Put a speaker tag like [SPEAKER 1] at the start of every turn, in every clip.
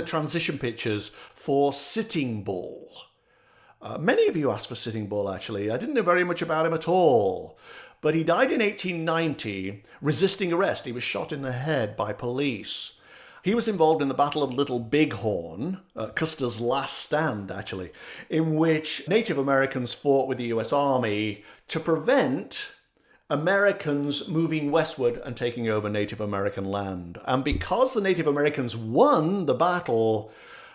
[SPEAKER 1] transition pictures for Sitting Bull. Many of you asked for Sitting Bull, actually. I didn't know very much about him at all. But he died in 1890, resisting arrest. He was shot in the head by police. He was involved in the Battle of Little Bighorn, Custer's last stand, actually, in which Native Americans fought with the US Army to prevent Americans moving westward and taking over Native American land. And because the Native Americans won the battle,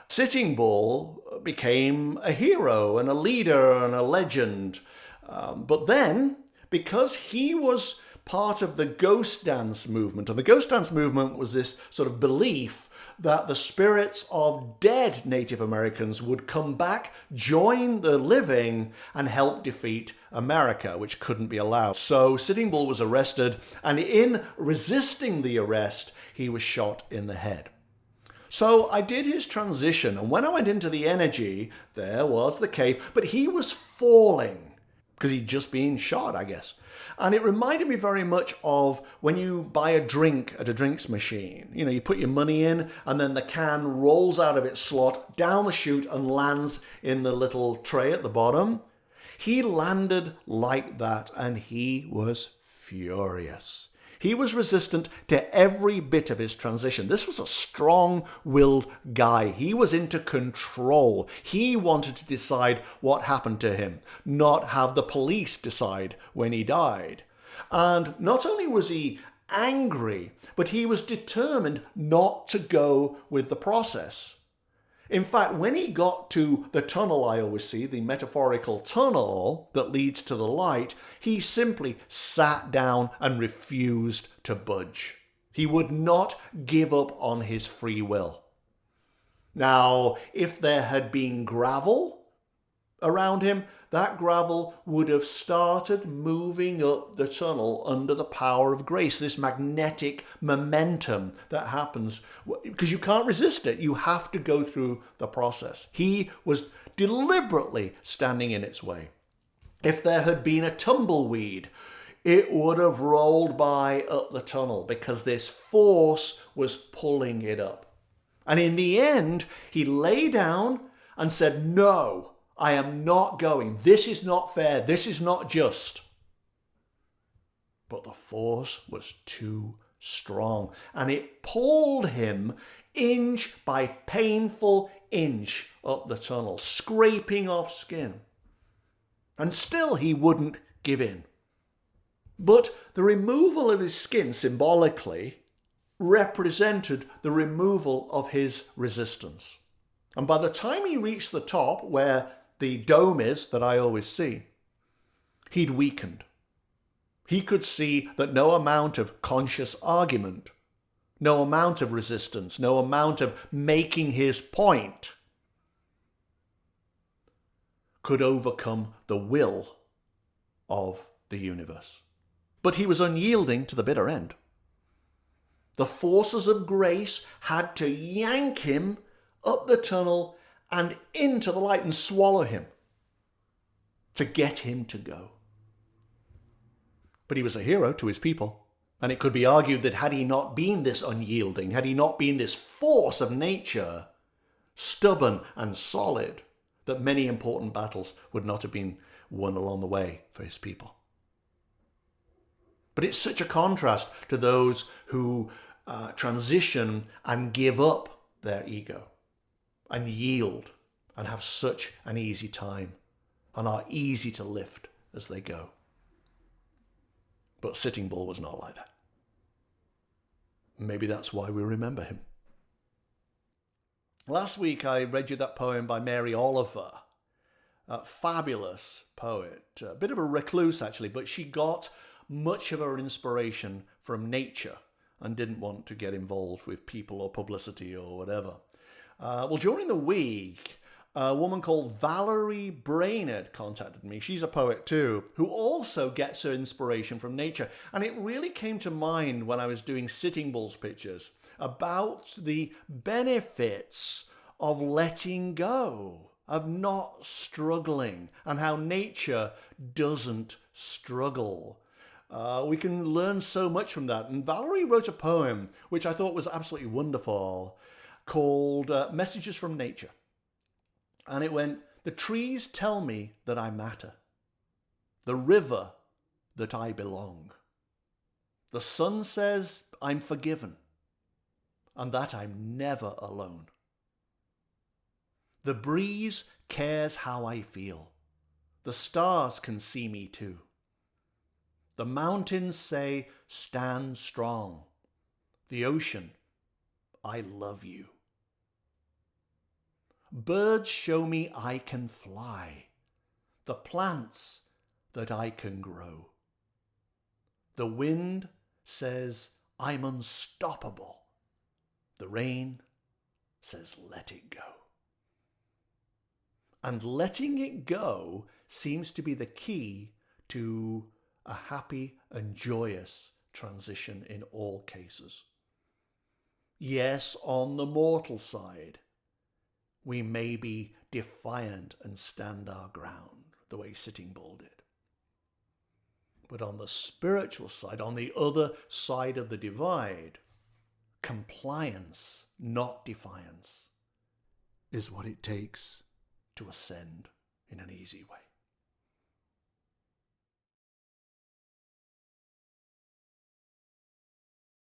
[SPEAKER 1] Sitting Bull became a hero and a leader and a legend. But then, because he was part of the ghost dance movement, and the ghost dance movement was this sort of belief that the spirits of dead Native Americans would come back, join the living, and help defeat America, which couldn't be allowed. So Sitting Bull was arrested, and in resisting the arrest, he was shot in the head. So I did his transition, and when I went into the energy, there was the cave, but he was falling because he'd just been shot, I guess. And it reminded me very much of when you buy a drink at a drinks machine. You know, you put your money in and then the can rolls out of its slot down the chute and lands in the little tray at the bottom. He landed like that and he was furious. He was resistant to every bit of his transition. This was a strong-willed guy. He was into control. He wanted to decide what happened to him, not have the police decide when he died. And not only was he angry, but he was determined not to go with the process. In fact, when he got to the tunnel I always see, the metaphorical tunnel that leads to the light, he simply sat down and refused to budge. He would not give up on his free will. Now, if there had been gravel around him, that gravel would have started moving up the tunnel under the power of grace, this magnetic momentum that happens, because you can't resist it. You have to go through the process. He was deliberately standing in its way. If there had been a tumbleweed, it would have rolled by up the tunnel because this force was pulling it up. And in the end, he lay down and said, "No, I am not going. This is not fair. This is not just." But the force was too strong, and it pulled him inch by painful inch up the tunnel, scraping off skin. And still he wouldn't give in. But the removal of his skin symbolically represented the removal of his resistance. And by the time he reached the top, where the dome is that I always see, he'd weakened. He could see that no amount of conscious argument, no amount of resistance, no amount of making his point could overcome the will of the universe. But he was unyielding to the bitter end. The forces of grace had to yank him up the tunnel and into the light and swallow him to get him to go. But he was a hero to his people, and it could be argued that had he not been this unyielding, had he not been this force of nature, stubborn and solid, that many important battles would not have been won along the way for his people. But it's such a contrast to those who transition and give up their ego and yield and have such an easy time and are easy to lift as they go. But Sitting Bull was not like that. Maybe that's why we remember him. Last week I read you that poem by Mary Oliver, a fabulous poet, a bit of a recluse actually, but she got much of her inspiration from nature and didn't want to get involved with people or publicity or whatever. Well, during the week, a woman called Valerie Brainerd contacted me. She's a poet too, who also gets her inspiration from nature. And it really came to mind when I was doing Sitting Bull's pictures about the benefits of letting go, of not struggling, and how nature doesn't struggle. We can learn so much from that. And Valerie wrote a poem which I thought was absolutely wonderful. called Messages from Nature. And it went, "The trees tell me that I matter. The river that I belong. The sun says I'm forgiven and that I'm never alone. The breeze cares how I feel. The stars can see me too. The mountains say, stand strong. The ocean, I love you. Birds show me I can fly. The plants that I can grow. The wind says I'm unstoppable. The rain says let it go." And letting it go seems to be the key to a happy and joyous transition in all cases. Yes, on the mortal side, we may be defiant and stand our ground, the way Sitting Bull did. But on the spiritual side, on the other side of the divide, compliance, not defiance, is what it takes to ascend in an easy way.